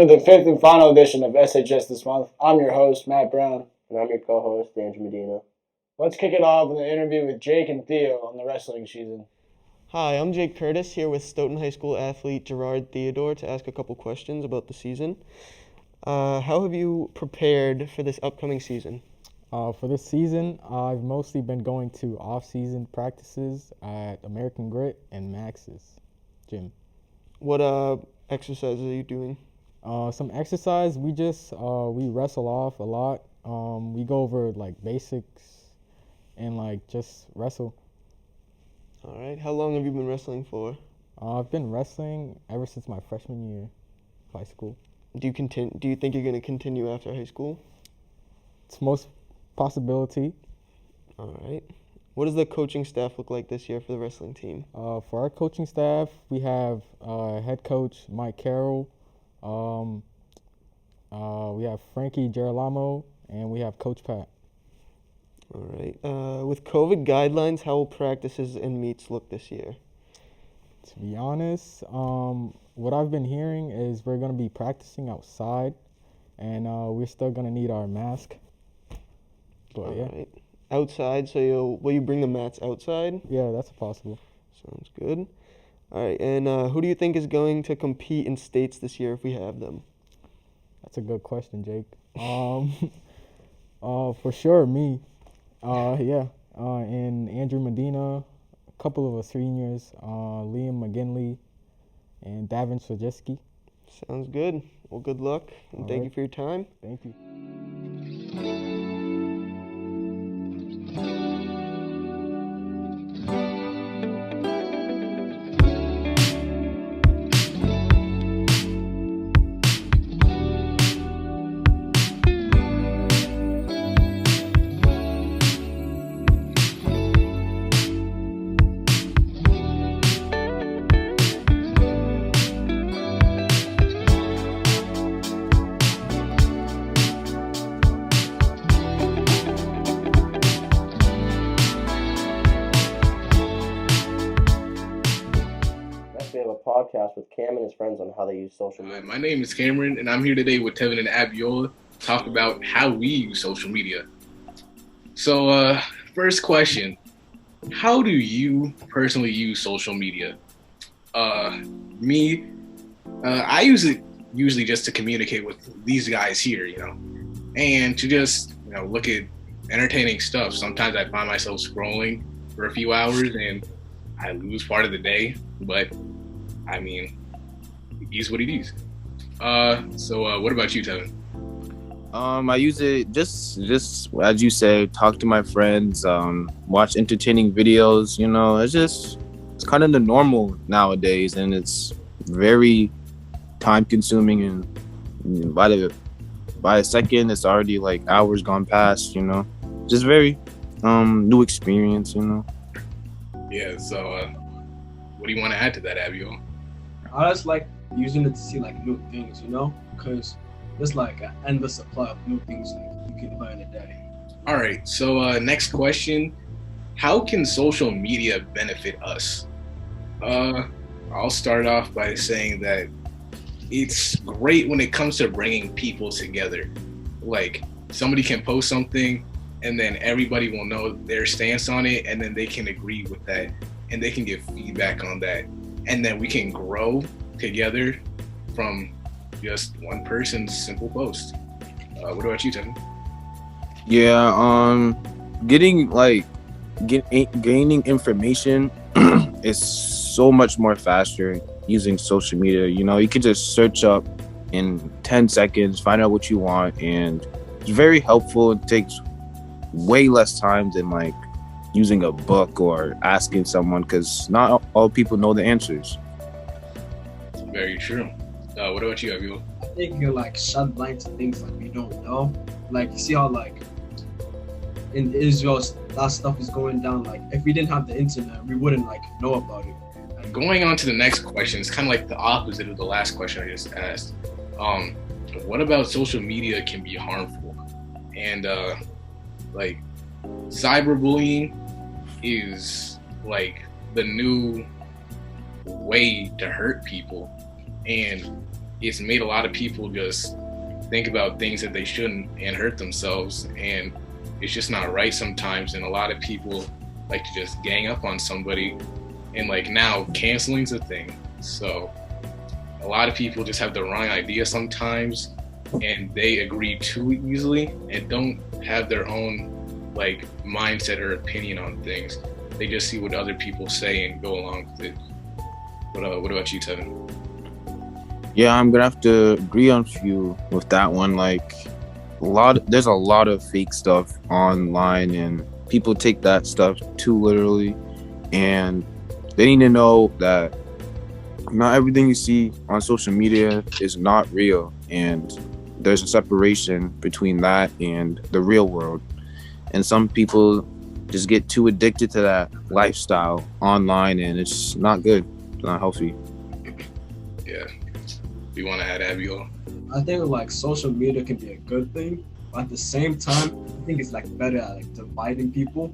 to the fifth and final edition of SHS this month. I'm your host, Matt Brown. And I'm your co-host, Andrew Medina. Let's kick it off with an interview with Jake and Theo on the wrestling season. Hi, I'm Jake Curtis here with Stoughton High School athlete Gerard Theodore to ask a couple questions about the season. How have you prepared for this upcoming season? For this season, I've mostly been going to off-season practices at American Grit and Max's gym. What exercises are you doing? Some exercise, we wrestle off a lot. We go over like basics and like just wrestle. All right. How long have you been wrestling for? I've been wrestling ever since my freshman year of high school. Do you think you're going to continue after high school? It's most possibility. All right. What does the coaching staff look like this year for the wrestling team? For our coaching staff, we have head coach Mike Carroll. We have Frankie Girolamo, and we have Coach Pat. All right. With COVID guidelines, how will practices and meets look this year? To be honest, what I've been hearing is we're going to be practicing outside, and we're still going to need our mask. But All yeah. right. Outside, so will you bring the mats outside? Yeah, that's possible. Sounds good. All right, and who do you think is going to compete in states this year if we have them? That's a good question, Jake. For sure, me. And Andrew Medina, a couple of us seniors, Liam McGinley, and Davin Sojeski. Sounds good. Well, good luck, and thank you for your time. Thank you. Next, we have a podcast with Cam and his friends on how they use social media. My name is Cameron, and I'm here today with Tevin and Abiola to talk about how we use social media. So, first question, how do you personally use social media? I use it usually just to communicate with these guys here, and to just, look at entertaining stuff. Sometimes I find myself scrolling for a few hours and I lose part of the day, but I mean, it is what it is. So what about you, Tevin? I use it just as you say, talk to my friends, watch entertaining videos. It's kind of the normal nowadays, and it's very time consuming. And by a second, it's already like hours gone past. Just very new experience. Yeah. So what do you want to add to that, Abio? I just like using it to see like new things, because there's like an endless supply of new things you can learn a day. All right. So next question: how can social media benefit us? I'll start off by saying that it's great when it comes to bringing people together. Like, somebody can post something and then everybody will know their stance on it, and then they can agree with that and they can give feedback on that, and then we can grow together from just one person's simple post. What about you, Tevin? Yeah, gaining information is so much more faster using social media. You can just search up in 10 seconds, find out what you want, and it's very helpful. It takes way less time than like using a book or asking someone, because not all people know the answers. Very true. What about you, Abio? I think you're like shed blind to things like we don't know. Like, you see how like in Israel that stuff is going down. Like, if we didn't have the internet, we wouldn't like know about it. Going on to the next question, it's kind of like the opposite of the last question I just asked. What about social media can be harmful? And like, cyberbullying is like the new way to hurt people, and it's made a lot of people just think about things that they shouldn't and hurt themselves, and it's just not right sometimes. And a lot of people like to just gang up on somebody, and like now canceling's a thing. So a lot of people just have the wrong idea sometimes, and they agree too easily and don't have their own like mindset or opinion on things. They just see what other people say and go along with it. What about you, Tevin? Yeah, I'm gonna have to agree on you with that one. Like, there's a lot of fake stuff online, and people take that stuff too literally. And they need to know that not everything you see on social media is not real, and there's a separation between that and the real world. And some people just get too addicted to that lifestyle online, and it's not good. It's not healthy. Yeah. Do you want to add, Abigail? I think like social media can be a good thing, but at the same time, I think it's like better at like dividing people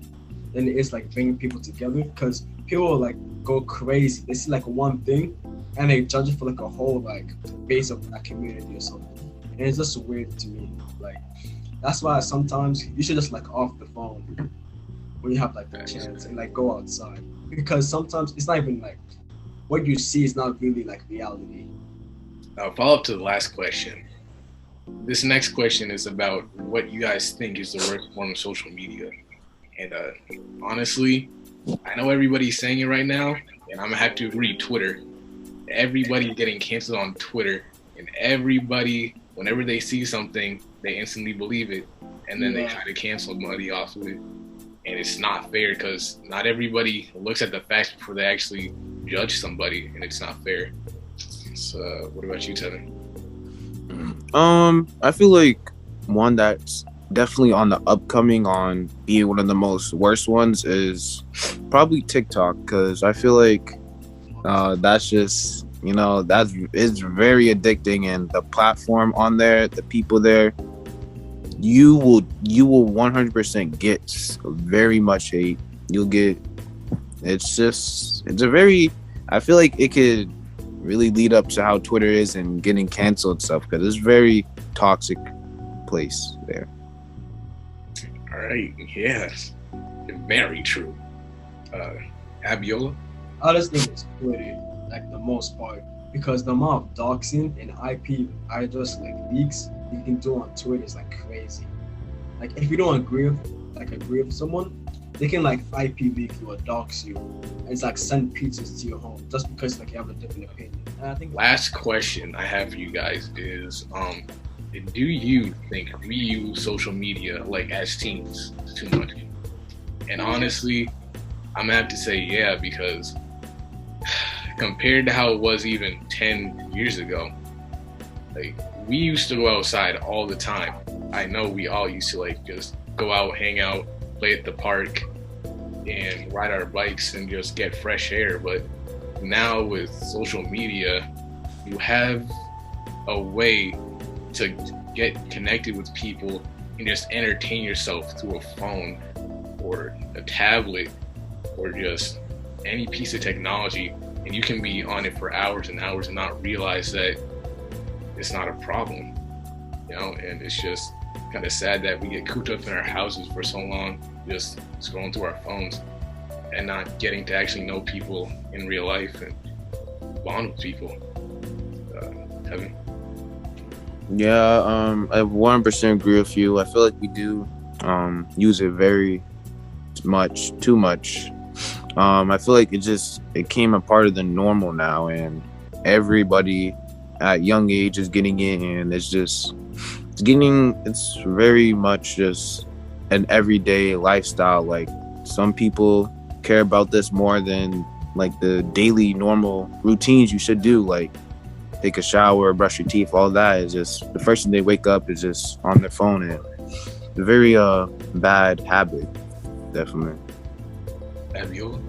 than it is like bringing people together. Because people like go crazy. They see like one thing and they judge it for like a whole like base of that community or something. And it's just weird to me. Like that's why sometimes you should just like off the phone when you have like the chance and like go outside. Because sometimes it's not even like what you see is not really like reality. Follow up to the last question. This next question is about what you guys think is the worst form of social media. And honestly, I know everybody's saying it right now, and I'm gonna have to agree, Twitter. Everybody's getting canceled on Twitter, and everybody, whenever they see something, they instantly believe it, and then they try to cancel somebody off of it. And it's not fair, because not everybody looks at the facts before they actually judge somebody, and it's not fair. So, what about you, Tevin? I feel like one that's definitely on the upcoming on being one of the most worst ones is probably TikTok, because I feel like that's just, it's very addicting, and the platform on there, the people there, you will 100% get very much hate. You'll get, I feel like it could really lead up to how Twitter is and getting canceled stuff, because it's very toxic place there. All right, yes, very true. Abiola? I just think it's Twitter, like the most part, because the amount of doxing and IP address like leaks you can do on Twitter is like crazy. Like if you don't agree with someone, they can like IP leak you or dox you, and it's like send pizzas to your home just because like you have a different opinion. And I think last question I have for you guys is, do you think we use social media like as teens too much? And honestly, I'm gonna have to say yeah, because compared to how it was even 10 years ago, like we used to go outside all the time. I know we all used to like just go out, hang out, play at the park, and ride our bikes and just get fresh air. But now with social media, you have a way to get connected with people and just entertain yourself through a phone or a tablet or just any piece of technology, and you can be on it for hours and hours and not realize that it's not a problem, and it's just kind of sad that we get cooped up in our houses for so long, just scrolling through our phones and not getting to actually know people in real life and bond with people. Kevin? Yeah, I 100% agree with you. I feel like we do use it very much, too much. I feel like it came a part of the normal now, and everybody at young age is getting it, and it's very much just an everyday lifestyle. Like some people care about this more than like the daily normal routines you should do, like take a shower, brush your teeth. All that is just the first thing they wake up is just on their phone, and it's a very bad habit, definitely. Abiola?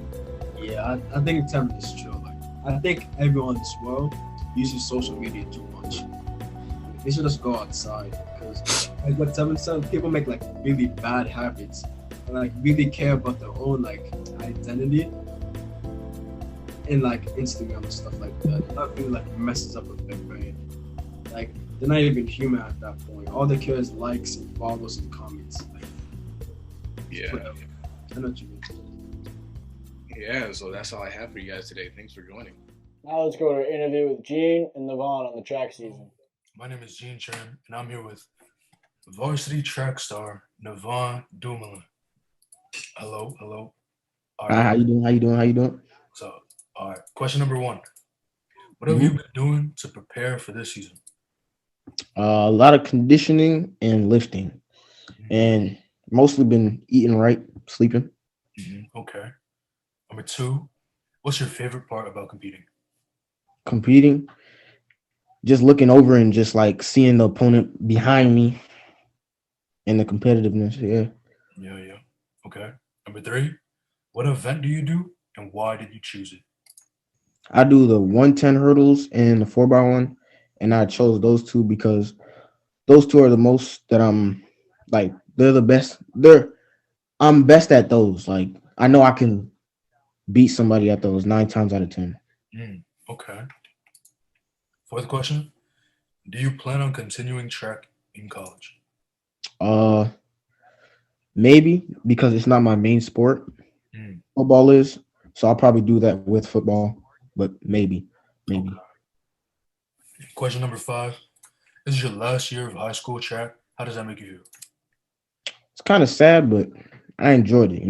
yeah, I think Tim is true. Like I think everyone in this world uses social media too much. They should just go outside, because like what Tim said, people make like really bad habits and like really care about their own like identity in like Instagram and stuff like that. That really like messes up with their brain. Like they're not even human at that point. All they care is likes and follows and comments. Like, Yeah. whatever. I know what you mean. Yeah, so that's all I have for you guys today. Thanks for joining. Now let's go to our interview with Gene and Navon on the track season. My name is Gene Chen, and I'm here with varsity track star Navon Dumoulin. Hello. All Hi, right, how you doing? How you doing? How you doing? so all right. Question number one: what have you been doing to prepare for this season? A lot of conditioning and lifting, and mostly been eating right, sleeping. Okay. Number two: what's your favorite part about competing? Competing, just looking over and just like seeing the opponent behind me and the competitiveness. Yeah. Yeah. Okay. Number three: what event do you do, and why did you choose it? I do the 110 hurdles and the 4x1, and I chose those two because those two are the most that I'm like they're the best. I'm best at those. Like I know I can beat somebody at those 9 times out of 10. Okay. Fourth question: do you plan on continuing track in college? Uh Maybe because it's not my main sport. Mm. Football is, so I'll probably do that with football, but maybe. Okay. Question number five: this is your last year of high school track. How does that make you feel? It's kind of sad, but I enjoyed it.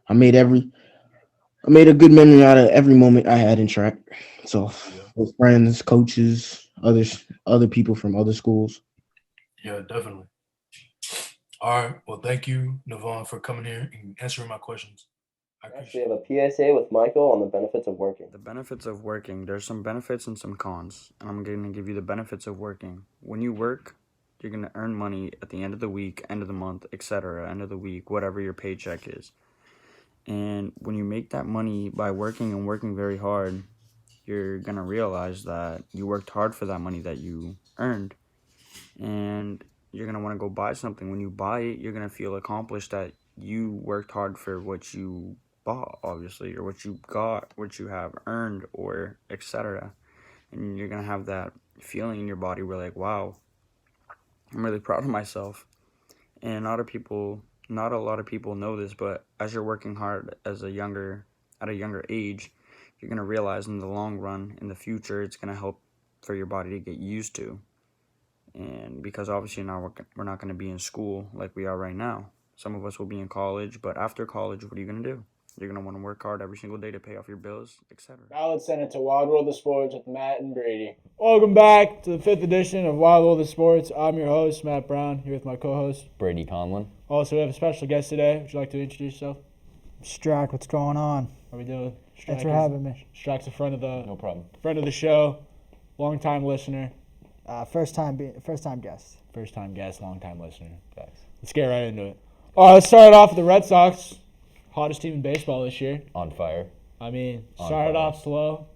I made a good memory out of every moment I had in track. So with friends, coaches, other people from other schools. Yeah, definitely. All right. Well, thank you, Navon, for coming here and answering my questions. I Next, we appreciate have it. a PSA with Michael on the benefits of working. The benefits of working. There's some benefits and some cons. And I'm going to give you the benefits of working. When you work, you're going to earn money at the end of the week, end of the month, etc., end of the week, whatever your paycheck is. And when you make that money by working and working very hard, you're going to realize that you worked hard for that money that you earned. And you're going to want to go buy something. When you buy it, you're going to feel accomplished that you worked hard for what you bought, obviously, or what you got, what you have earned, or etc. And you're going to have that feeling in your body where, like, wow, I'm really proud of myself. And not a lot of people know this, but as you're working hard at a younger age, you're going to realize in the long run, in the future, it's going to help for your body to get used to. And because obviously now we're not going to be in school like we are right now. Some of us will be in college, but after college, what are you going to do? You're going to want to work hard every single day to pay off your bills, etc. Now let's send it to Wild World of Sports with Matt and Brady. Welcome back to the 5th edition of Wild World of Sports. I'm your host, Matt Brown, here with my co-host, Brady Conlon. Also, we have a special guest today. Would you like to introduce yourself? Strack, what's going on? What are we doing? Thanks for having me. Strack's a friend of the No problem. friend of the show, long-time listener. First time guest. First-time guest, long-time listener. Thanks. Let's get right into it. All right, let's start off with the Red Sox. Hottest team in baseball this year. On fire. I mean, On started fire. off slow,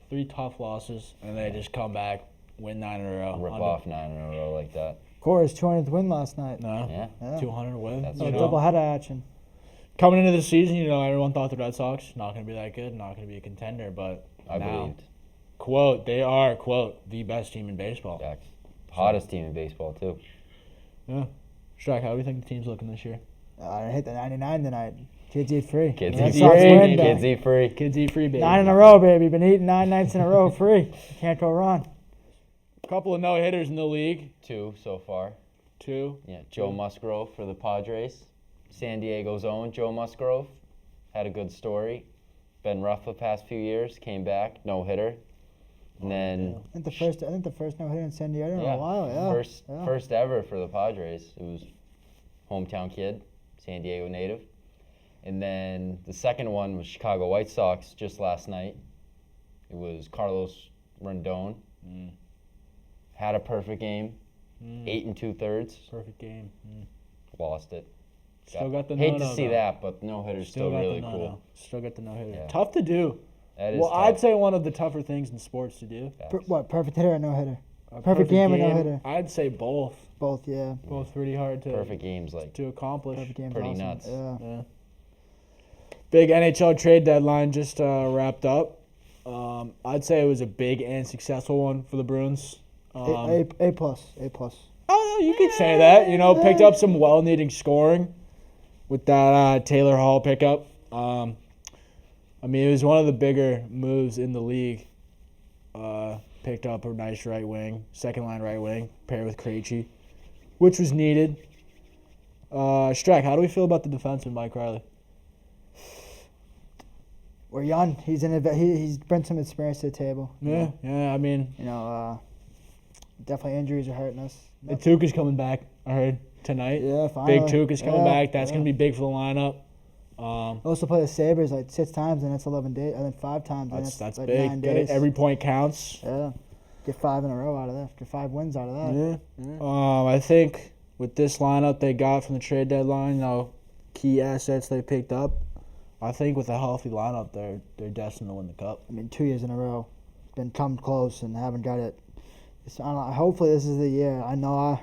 3 tough losses, and they just come back, win 9 in a row. Rip off 9 in a row like that. Core's 200th win last night. No, Yeah. 200 win. That's Oh, double header action. Coming into the season, everyone thought the Red Sox not going to be that good, not going to be a contender, but I now, believed. quote, they are, quote, the best team in baseball. Facts. Hottest team in baseball, too. Yeah. Strack, how do you think the team's looking this year? I hit the 99 tonight. Kids eat free. Kids Red eat Sox free. win, baby. Kids eat free. Kids eat free, baby. 9 in a row, baby. Been eating 9 nights in a row free. Can't go wrong. Couple of no-hitters in the league. 2 so far. 2. Yeah, Joe Musgrove for the Padres. San Diego's own Joe Musgrove. Had a good story. Been rough the past few years. Came back, no-hitter. And then I think the first no hitter in San Diego in yeah, a while. Yeah. first ever for the Padres. It was hometown kid, San Diego native. And then the second one was Chicago White Sox just last night. It was Carlos Rendon. Had a perfect game. 8 2/3. Perfect game. Lost it. Still got the Hate no-no, to see though. that, but no hitter's still got really the no-no. cool. Still got the no-hitter. Yeah. Tough to do. That is Well, tough. I'd say one of the tougher things in sports to do. Facts. Perfect hitter or no hitter? A Perfect game or no-hitter? I'd say both. Both, yeah. Both pretty hard to Perfect games like to accomplish. Perfect game's pretty awesome. nuts. Yeah. Yeah. Big NHL trade deadline just wrapped up. I'd say it was a big and successful one for the Bruins. A plus. Oh, you could say that. You know, picked up some well-needed scoring with that Taylor Hall pickup. I mean, it was one of the bigger moves in the league. Picked up a nice right wing, second-line right wing, paired with Krejci, which was needed. Strack, how do we feel about the defenseman, Mike Riley? We're young. He's bring some experience to the table. Yeah, I mean, Definitely injuries are hurting us. and Tuukka's coming back, I heard, tonight. Yeah, finally. Big Tuukka's coming back. That's going to be big for the lineup. Also play the Sabres like 6 times, and that's 11 days. And then 5 times, and That's like big. 9 Get days. it, every point counts. Yeah. Get 5 in a row out of that. Get 5 wins out of that. Yeah. I think with this lineup they got from the trade deadline, key assets they picked up, I think with a healthy lineup, they're destined to win the cup. I mean, 2 years in a row, been come close and haven't got it. I don't know, hopefully this is the year. I know I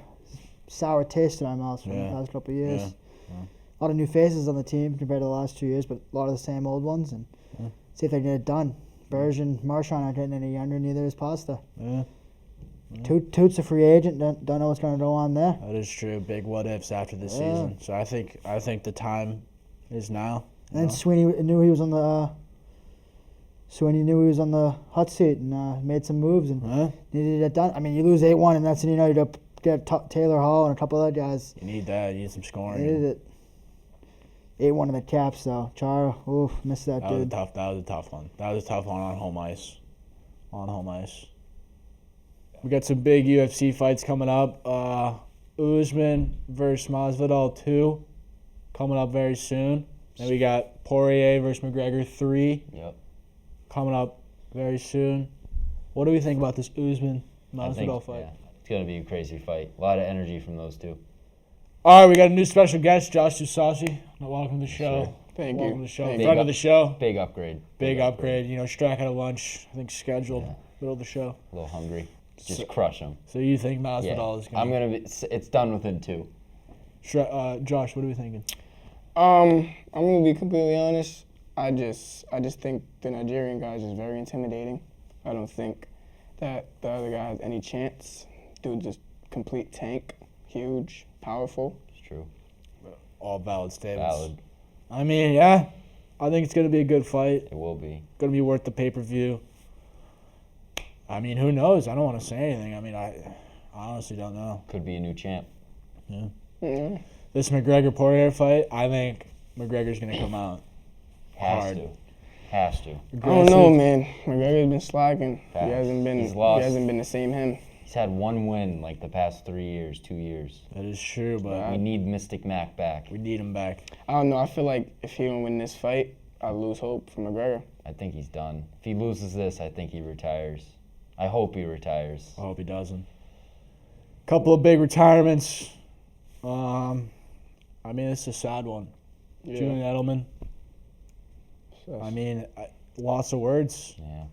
sour taste in my mouth from the past couple of years. Yeah. A lot of new faces on the team compared to the last 2 years, but a lot of the same old ones. And see if they can get it done. Berge and Marchand aren't getting any younger, neither is Pasta. Yeah. Toot's a free agent. Don't know what's going to go on there. That is true. Big what ifs after this season. So I think the time is now. And then Sweeney knew he was on the. Sweeney knew he was on the hot seat and made some moves and needed it done. I mean, you lose 8-1, and that's when you know you get Taylor Hall and a couple other guys. You need that. You need some scoring. Needed it. 8-1 in the Caps, though. Chara, missed that dude. That was a tough one. That was a tough one on home ice. We got some big UFC fights coming up. Usman versus Masvidal 2 coming up very soon. Then we got Poirier versus McGregor 3 coming up very soon. What do we think about this Usman-Masvidal fight? Yeah, it's going to be a crazy fight. A lot of energy from those two. All right, we got a new special guest, Josh Dusasi. Welcome to the show. Sure. Thank Welcome you. to the show. Big Front of the show. Big upgrade. Big upgrade. You know, Strack had a lunch, I think, scheduled. Middle of the show. A little hungry. Just crush him. So you think Masvidal is going to... It's done within 2. Josh, what are we thinking? I'm gonna be completely honest. I just think the Nigerian guy is just very intimidating. I don't think that the other guy has any chance. Dude's just complete tank, huge, powerful. It's true. All valid statements. Valid. I mean, yeah. I think it's going to be a good fight. It will be. Going to be worth the pay-per-view. I mean, who knows? I don't want to say anything. I mean, I honestly don't know. Could be a new champ. Yeah. Yeah. This McGregor-Poirier fight, I think McGregor's going to come out hard. Has to. I don't know, man. McGregor's been slacking. Facts. He hasn't been. He's lost. He hasn't been the same him. He's had 1 win like the past 3 years, 2 years. That is true, but We need Mystic Mac back. we need him back. I don't know. I feel like if he don't win this fight, I lose hope for McGregor. I think he's done. If he loses this, I think he retires. I hope he retires. I hope he doesn't. Couple of big retirements. I mean, it's a sad one. Yeah. Julian Edelman. I mean, lots of words. Yeah.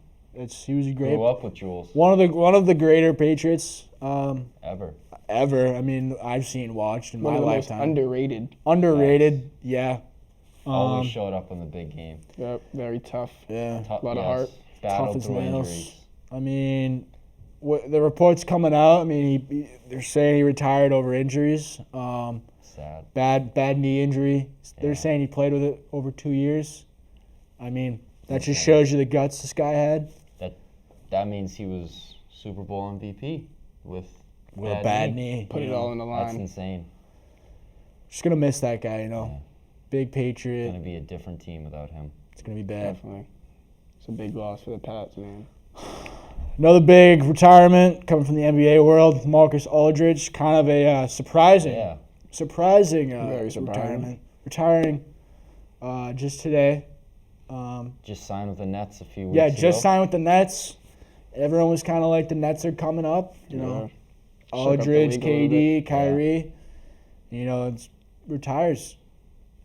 He was a great. Grew up with Jules. One of the greater Patriots Ever. I mean, I've seen watched in One my of the most lifetime. underrated. Underrated, yeah. Always showed up in the big game. Yep, very tough. Yeah. Tough, A lot of heart. Battled Tough as through nails. injuries. I mean, the reports coming out. I mean, they're saying he retired over injuries. Sad. Bad knee injury. They're saying he played with it over 2 years. I mean, that just shows you the guts this guy had. That means he was Super Bowl MVP with a bad knee. Put it all on the line. That's insane. Just gonna miss that guy, you know. Yeah. Big It's Patriot. gonna be a different team without him. It's gonna be bad. Definitely. It's a big loss for the Pats, man. Another big retirement coming from the NBA world. Marcus Aldridge, kind of a surprising Yeah. Very surprising. retirement. Retiring just today. Just signed with the Nets a few weeks Yeah, ago. just signed with the Nets. Everyone was kind of like the Nets are coming up, you know. Shook up the Aldridge, league a little KD, bit. Kyrie. You know, retires.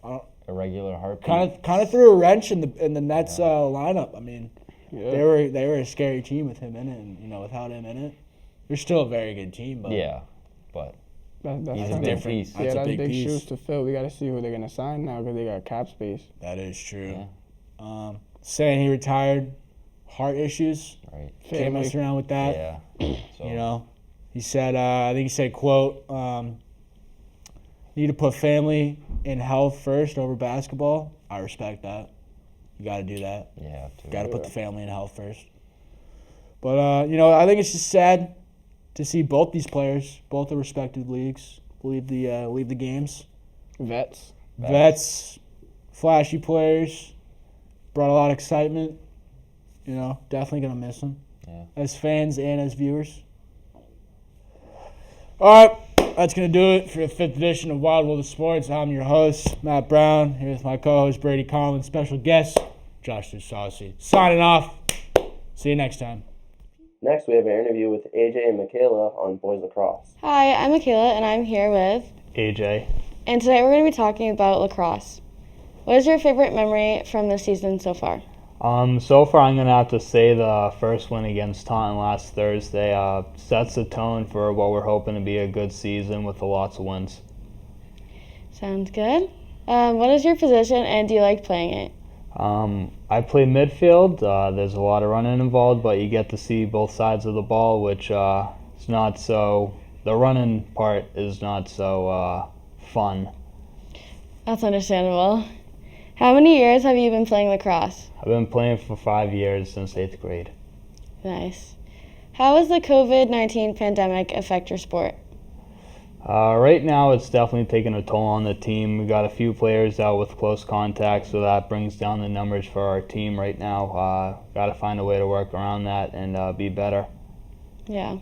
A regular heartbeat. Kind of threw a wrench in the Nets lineup. I mean, Yeah. they were a scary team with him in it, and you know, without him in it, they're still a very good team. But Yeah, but That's he's a tough. big piece. That's Yeah, a that's big big piece. shoes to fill. We got to see who they're gonna sign now because they got cap space. that is true. Yeah. Saying he retired, heart issues. Right. Can't mess around with that. Yeah. So You know, He said, I think he said, quote, need to put family and health first over basketball. I respect that. You got to do that. Yeah. Got to put the family and health first. But, I think it's just sad to see both these players, both the respective leagues, leave the games. Vets, flashy players, brought a lot of excitement. Definitely going to miss them as fans and as viewers. All right, that's going to do it for the 5th edition of Wild World of Sports. I'm your host, Matt Brown, here with my co-host, Brady Collins, special guest, Josh Saucy. Signing off. See you next time. Next, we have an interview with AJ and Michaela on boys lacrosse. Hi, I'm Michaela, and I'm here with AJ. And today we're going to be talking about lacrosse. What is your favorite memory from this season so far? So far, I'm going to have to say the first win against Taunton last Thursday sets the tone for what we're hoping to be a good season with lots of wins. Sounds good. What is your position, and do you like playing it? I play midfield. There's a lot of running involved, but you get to see both sides of the ball, which is not so. The running part is not so fun. That's understandable. How many years have you been playing lacrosse? I've been playing for 5 years since 8th grade. Nice. How has the COVID-19 pandemic affect your sport? Right now, it's definitely taking a toll on the team. We got a few players out with close contact, so that brings down the numbers for our team right now. Got to find a way to work around that and be better. Yeah.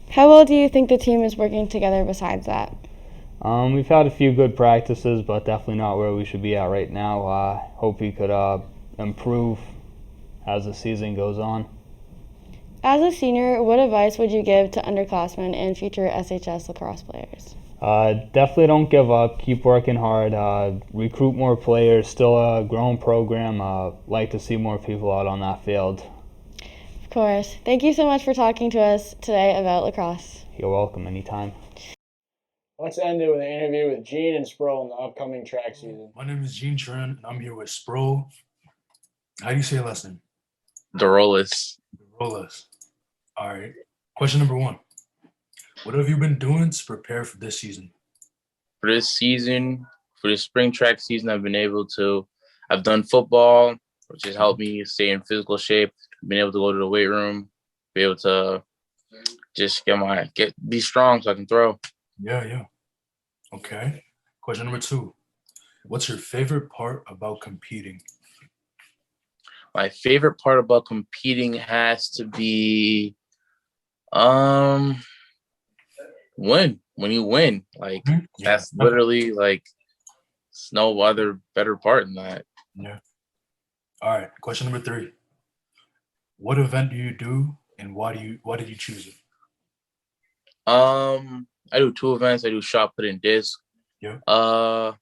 How well do you think the team is working together besides that? We've had a few good practices, but definitely not where we should be at right now. Hope we could improve as the season goes on. As a senior, what advice would you give to underclassmen and future SHS lacrosse players? Definitely don't give up. Keep working hard. Recruit more players. Still a growing program. Like to see more people out on that field. Of course. Thank you so much for talking to us today about lacrosse. You're welcome. Anytime. Let's end it with an interview with Gene and Sproul in the upcoming track season. My name is Gene Tran, and I'm here with Sproul. How do you say your last name? Dorolis. Dorolis. All right. Question number 1. What have you been doing to prepare for this season? For this season, for the spring track season, I've done football, which has helped me stay in physical shape. Been able to go to the weight room, be able to just be strong so I can throw. Yeah. Okay. Question number 2. What's your favorite part about competing? My favorite part about competing has to be when you win. That's literally it's no other better part than that. Yeah. All right. Question number 3. What event do you do, and why did you choose it? I do 2 events. I do shot put and disc. Yeah. I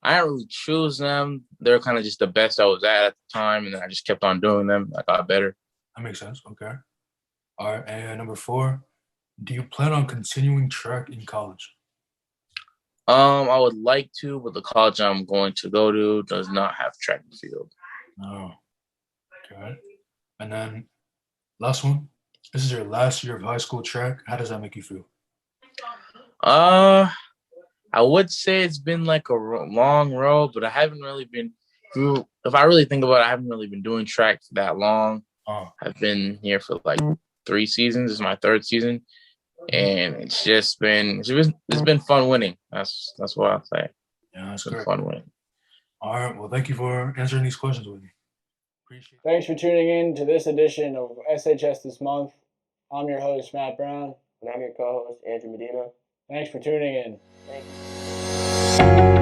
didn't really choose them. They're kind of just the best I was at the time, and then I just kept on doing them. I got better. That makes sense. Okay. All right. And number 4, do you plan on continuing track in college? I would like to, but the college I'm going to go to does not have track and field. Oh. Okay. And then last one. This is your last year of high school track. How does that make you feel? I would say it's been like a long road, but I haven't really been. If I really think about it, I haven't really been doing track for that long. Oh. I've been here for 3 seasons. This is my 3rd season, and it's been fun winning. That's what I'll say. Yeah, that's been great. fun winning. All right. Well, thank you for answering these questions with me. Appreciate it. Thanks for tuning in to this edition of SHS This Month. I'm your host, Matt Brown. And I'm your co-host, Andrew Medina. Thanks for tuning in. Thanks.